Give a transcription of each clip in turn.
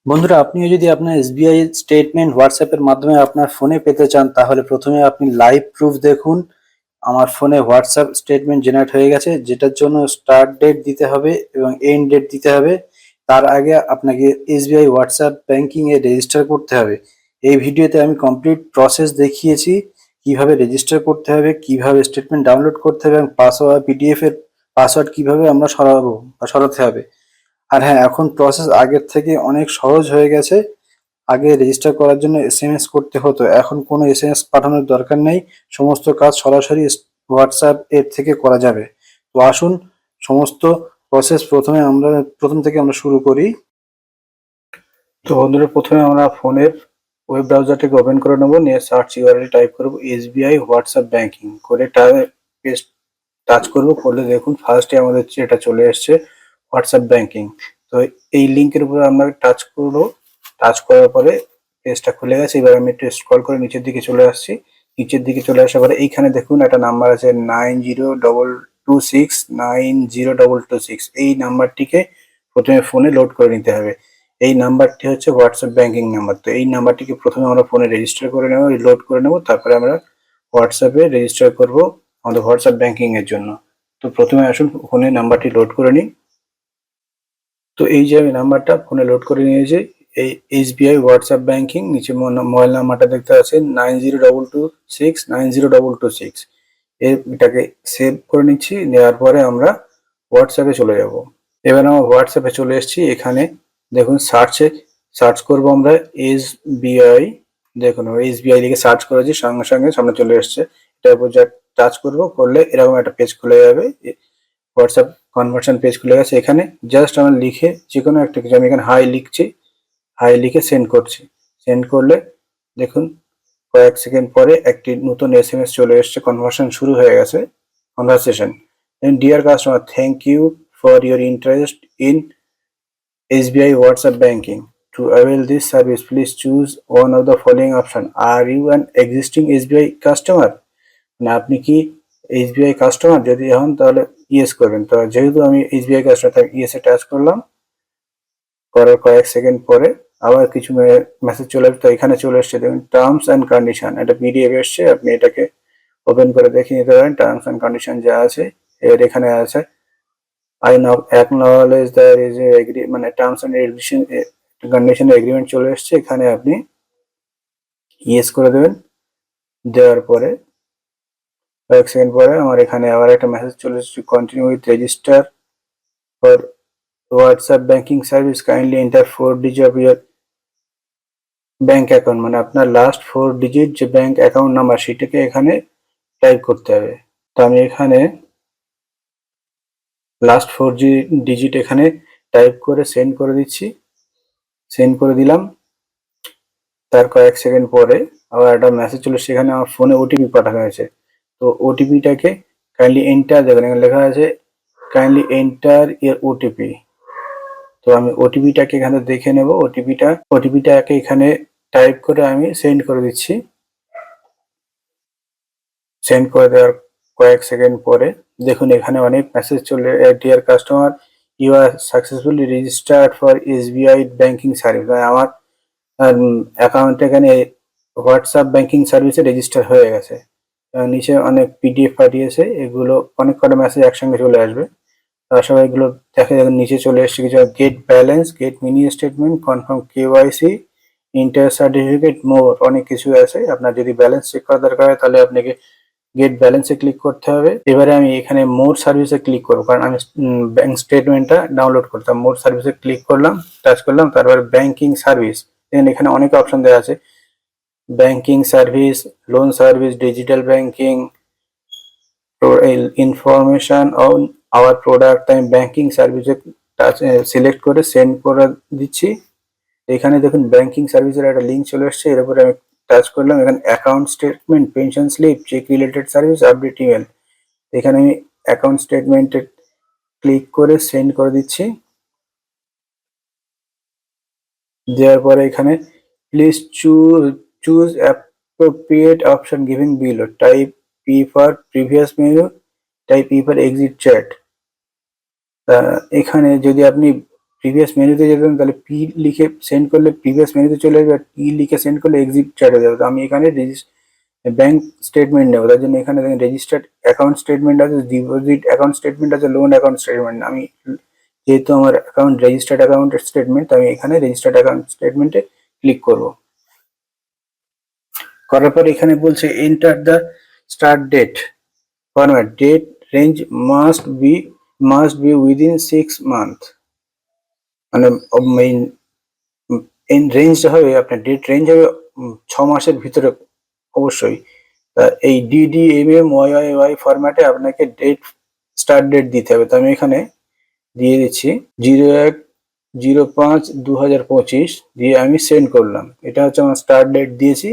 বন্ধুরা, আপনিও যদি আপনার এসবিআই স্টেটমেন্ট হোয়াটসঅ্যাপের মাধ্যমে আপনার ফোনে পেতে চান, তাহলে প্রথমে আপনি লাইভ প্রুফ দেখুন। আমার ফোনে হোয়াটসঅ্যাপ স্টেটমেন্ট জেনারেট হয়ে গেছে, যেটার জন্য স্টার্ট ডেট দিতে হবে এবং এন্ড ডেট দিতে হবে। তার আগে আপনাকে এসবিআই হোয়াটসঅ্যাপ ব্যাংকিং এ রেজিস্টার করতে হবে। এই ভিডিওতে আমি কমপ্লিট প্রসেস দেখিয়েছি, কিভাবে রেজিস্টার করতে হবে, কিভাবে স্টেটমেন্ট ডাউনলোড করতে হবে এবং পাসওয়ার্ড পিডিএফ এর পাসওয়ার্ড কিভাবে আমরা সরাবো বা সরাতে হবে। আর হ্যাঁ, এখন প্রসেস আগের থেকে অনেক সহজ হয়ে গেছে। আগে রেজিস্টার করার জন্য এসএমএস করতে হতো, এখন কোনো এসএমএস পাঠানোর দরকার নেই। সমস্ত কাজ সরাসরি হোয়াটসঅ্যাপ এর থেকে করা যাবে। তো আসুন, সমস্ত প্রসেস প্রথম থেকে আমরা শুরু করি। তো বন্ধুরা, প্রথমে আমরা ফোনের ওয়েব ব্রাউজারটাকে ওপেন করে নেবো, নিয়ে সার্চ ইউআরএল টাইপ করবো এসবিআই হোয়াটসঅ্যাপ ব্যাংকিং করে পেজ টাচ করবো। করলে দেখুন ফার্স্টে আমাদের এটা চলে এসছে হোয়াটসঅ্যাপ ব্যাংকিং। তো এই লিঙ্কের উপরে আমরা টাচ করবো। টাচ করার পরে পেজটা খুলে গেছে। এবার আমি একটু স্ক্রল করে নিচের দিকে চলে আসছি। নিচের দিকে চলে আসার পরে এইখানে দেখুন একটা নাম্বার আছে 9022690226। এই নাম্বারটিকে প্রথমে ফোনে লোড করে নিতে হবে। এই নাম্বারটি হচ্ছে হোয়াটসঅ্যাপ ব্যাংকিং নাম্বার। তো এই নাম্বারটিকে প্রথমে আমরা ফোনে রেজিস্টার করে নেবো, লোড করে নেবো, তারপরে আমরা হোয়াটসঅ্যাপে রেজিস্টার করব আমাদের হোয়াটসঅ্যাপ ব্যাংকিং এর জন্য। তো প্রথমে আসুন ফোনে নাম্বারটি লোড করে নিই। তো এই যে আমি নাম্বারটা ফোনে লোড করে নিয়েছি, এই এসবিআই হোয়াটসঅ্যাপ ব্যাংকিং, নিচে মোবাইল নাম্বারটা দেখতে আছে 9022690226। এটাকে সেভ করে নিচ্ছি। নেওয়ার পরে আমরা হোয়াটসঅ্যাপে চলে যাব। এবার আমরা হোয়াটসঅ্যাপে চলে এসেছি। এখানে দেখুন সার্চ করব আমরা এসবিআই। দেখুন এসবিআই লিখে সার্চ করেছি, সঙ্গে সঙ্গে সামনে চলে এসছে। এটার উপর যা টাচ করবো, করলে এরকম একটা পেজ খুলে যাবে। হোয়াটসঅ্যাপ কনভার্সন পেজ খুলে গেছে। এখানে জাস্ট আমরা লিখে যে কোনো একটা কিছু, আমি এখানে হাই লিখছি, হাই লিখে সেন্ড করছি। সেন্ড করলে দেখুন কয়েক সেকেন্ড পরে একটি নতুন এসএমএস চলে এসছে, কনভার্সন শুরু হয়ে গেছে, conversation. Dear customer, thank you for your interest in SBI WhatsApp Banking. To avail this service, please choose one of the following option. Are you an existing SBI customer? না আপনি কি SBI customer? যদি হন তাহলে yes করবেন। তো যেহেতু আমি SBI কাস্টমার, তাই ইয়েসে টাচ করলাম। করার কয়েক সেকেন্ড পরে আবার কিছু মেসেজ চলে আসবে। তো এখানে চলে এসছে দেখুন টার্মস অ্যান্ড কন্ডিশন, এটা পিডিএফ এসছে। আপনি এটাকে ওপেন করে দেখে নিতে পারেন টার্মস অ্যান্ড কন্ডিশন যা আছে। এর এখানে আছে I now acknowledge there is a মানে টার্মস অ্যান্ড কন্ডিশন এগ্রিমেন্ট চলে এসছে। এখানে আপনি ইয়েস করে দেবেন। দেওয়ার পরে কয়েক সেকেন্ড পরে আমার এখানে আবার একটা মেসেজ চলে এসছে, continue with register for WhatsApp banking service, kindly enter 4 digit of your bank account. মানে আপনার লাস্ট 4 ডিজিট যে ব্যাংক অ্যাকাউন্ট নাম্বার, সেটাকে এখানে টাইপ করতে হবে। তো আমি এখানে লাস্ট 4 ডিজিট এখানে টাইপ করে সেন্ড করে দিচ্ছি। সেন্ড করে দিলাম। তার কয়েক সেকেন্ড পরে আবার একটা মেসেজ চলে, সেখানে আমার ফোনে ওটিপি পাঠানো হয়েছে। তো ওটিপিটাকে কাইন্ডলি এন্টার দেবেন। এখানে লেখা আছে কাইন্ডলি এন্টার ইয়ার ওটিপি। তো আমি ওটিপিটাকে এখানে দেখে নেব। ওটিপিটাকে এখানে টাইপ করে আমি সেন্ড করে দিচ্ছি। সেন্ড করে দেওয়ার কয়েক সেকেন্ড পরে দেখুন এখানে অনেক মেসেজ চলে, dear customer, you are successfully registered for SBI banking service. আমার অ্যাকাউন্ট এখানে হোয়াটসঅ্যাপ ব্যাংকিং সার্ভিসে রেজিস্টার হয়ে গেছে। নিচে অনেক পিডিএফ পাঠিয়েছে, এগুলো অনেক কটা মেসেজ একসঙ্গে চলে আসবে। তার সবাই এগুলো দেখে দেখুন নিচে চলে এসছে কিছু, get balance, get mini statement, confirm KYC, inter certificate, more, অনেক কিছু আছে। আপনার যদি ব্যালেন্স চেক করা দরকার হয় তাহলে আপনাকে গেট ব্যালেন্সে ক্লিক করতে হবে। এবারে আমি এখানে মোর সার্ভিসে ক্লিক করবো, কারণ আমি ব্যাংক স্টেটমেন্টটা ডাউনলোড করতাম। মোর সার্ভিসে ক্লিক করলাম, টাচ করলাম, তারপরে ব্যাংকিং সার্ভিস। এখানে অনেক অপশন দেওয়া আছে, banking service, loan service, digital banking, information on our product. আমি ব্যাংকিং সার্ভিসে সিলেক্ট করে সেন্ড করে দিচ্ছি। এখানে দেখুন ব্যাংকিং সার্ভিসের একটা লিঙ্ক চলে এসছে। এর উপরে আমি টাচ করলাম। এখানে account statement, pension slip, cheque related service, update email. এখানে আমি অ্যাকাউন্ট স্টেটমেন্টে ক্লিক করে সেন্ড করে দিচ্ছি। দেওয়ার পরে এখানে please choose appropriate option giving below, type P for previous menu, type E for exit chat. এখানে যদি আপনি প্রিভিয়াস মেনুতে যেতেন তাহলে পি লিখে সেন্ড করলে প্রিভিয়াস মেনুতে চলে যাবে, আর টি লিখে সেন্ড করলে এক্সিট চ্যাটে যাবে। তো আমি এখানে ব্যাংক স্টেটমেন্ট নেবো, তার জন্য এখানে দেখেন রেজিস্টার্ড অ্যাকাউন্ট স্টেটমেন্ট আছে, ডিপোজিট অ্যাকাউন্ট স্টেটমেন্ট আছে, লোন অ্যাকাউন্ট স্টেটমেন্ট। আমি যেহেতু আমার অ্যাকাউন্ট রেজিস্টার্ড অ্যাকাউন্টের স্টেটমেন্ট, আমি এখানে রেজিস্টার্ড অ্যাকাউন্ট স্টেটমেন্টে ক্লিক করব। করার পর এখানে বলছে enter the start date format, date range must be within 6 month, মানে রেঞ্জটা হবে আপনার ডেট রেঞ্জ হবে 6 মাসের ভিতরে অবশ্যই। এই DDMMYYY ফরম্যাটে আপনাকে স্টার্ট ডেট দিতে হবে। তো আমি এখানে দিয়ে দিচ্ছি 01/05/2025 দিয়ে আমি সেন্ড করলাম। এটা হচ্ছে আমার স্টার্ট ডেট দিয়েছি।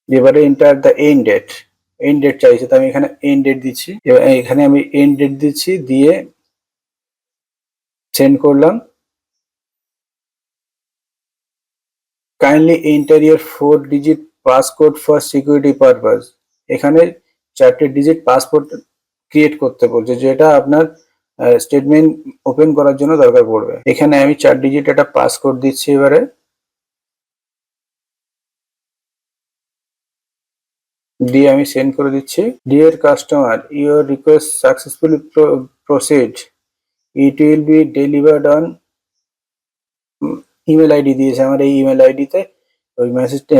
এবারে এন্টার দ্য এন্ড ডেট চাইছে, তো আমি এখানে এন্ড ডেট দিচ্ছি। এবার এখানে আমি এন্ড ডেট দিচ্ছি, দিয়ে সেন্ড করলাম। Kindly enter year 4 digit passcode for security purpose. এখানে 4টে ডিজিট পাসপোর্ট ক্রিয়েট করতে বলছে, যেটা আপনার স্টেটমেন্ট ওপেন করার জন্য দরকার পড়বে। এখানে আমি 4 ডিজিট একটা পাসকোড দিচ্ছি। এবারে দিয়ে আমি সেন্ড করে দিচ্ছি। Deer customer, your request successfully proceed, it will be delivered on email ID দিয়েছে। আমার এই ইমেল আইডিতে ওই মেসেজটা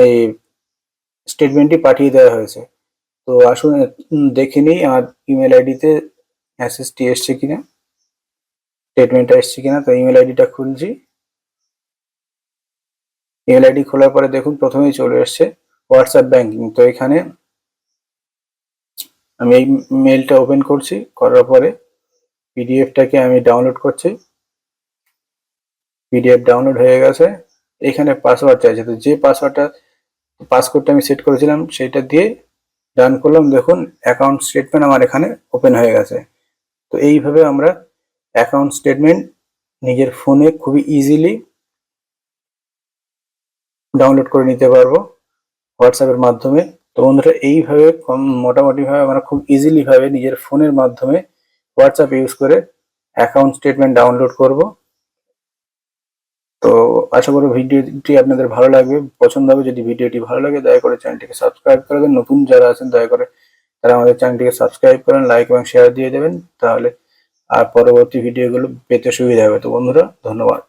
স্টেটমেন্টটি পাঠিয়ে দেওয়া হয়েছে। তো আসুন দেখে নিই আমার ইমেল আইডিতে মেসেজটি এসছে কিনা, স্টেটমেন্টটা এসছে কিনা। তো ইমেল আইডিটা খুলছি। ইমেল আইডি খোলার পরে দেখুন প্রথমেই চলে এসছে হোয়াটসঅ্যাপ ব্যাংকিং। তো এখানে আমি এই মেলটা ওপেন করছি, করার পরে পিডিএফটাকে আমি ডাউনলোড করছি। পিডিএফ ডাউনলোড হয়ে গেছে। এখানে পাসওয়ার্ড চাইছে, তো যে পাসকোডটা আমি সেট করেছিলাম সেটা দিয়ে ডান করলাম। দেখুন অ্যাকাউন্ট স্টেটমেন্ট আমার এখানে ওপেন হয়ে গেছে। তো এইভাবে আমরা অ্যাকাউন্ট স্টেটমেন্ট নিজের ফোনে খুবই ইজিলি ডাউনলোড করে নিতে পারবো হোয়াটসঅ্যাপের মাধ্যমে। তো বন্ধুরা এইভাবে মোটামুটিভাবে আমরা খুব ইজিলি ভাবে নিজের ফোনের মাধ্যমে হোয়াটসঅ্যাপ ইউজ করে অ্যাকাউন্ট স্টেটমেন্ট ডাউনলোড করব। তো আশা করি ভিডিওটি আপনাদের ভালো লাগবে, পছন্দ হবে। যদি ভিডিওটি ভালো লাগে দয়া করে চ্যানেলটিকে সাবস্ক্রাইব করে দেন। নতুন যারা আছেন দয়া করে তারা আমাদের চ্যানেলটিকে সাবস্ক্রাইব করেন, লাইক এবং শেয়ার দিয়ে দেবেন, তাহলে আর পরবর্তী ভিডিওগুলো পেতে সুবিধা হবে। তো বন্ধুরা ধন্যবাদ।